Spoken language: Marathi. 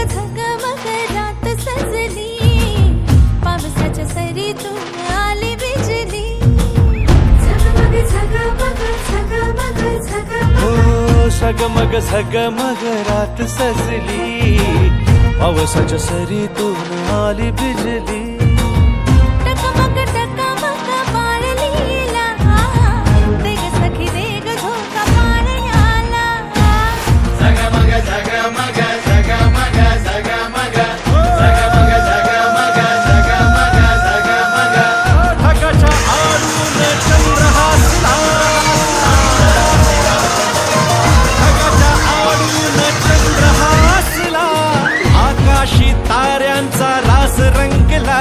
रात सजली पावसाच्या सरीतून आली बिजली झगमग झगमग झगमग झगमग हो झगमग झगमग रात सजली पावसाच्या सरीतून आली बिजली टकमक टकमक पाळलीला देग सखी देग झोका पाळण्याला झगमग झगमग झगमग झगमग झगमग झगमग झगमग झगमग ढगाच्या आडून चंद्र हसला ढगाच्या आडून चंद्र हसला आकाशी ताऱ्यांचा रास रंगला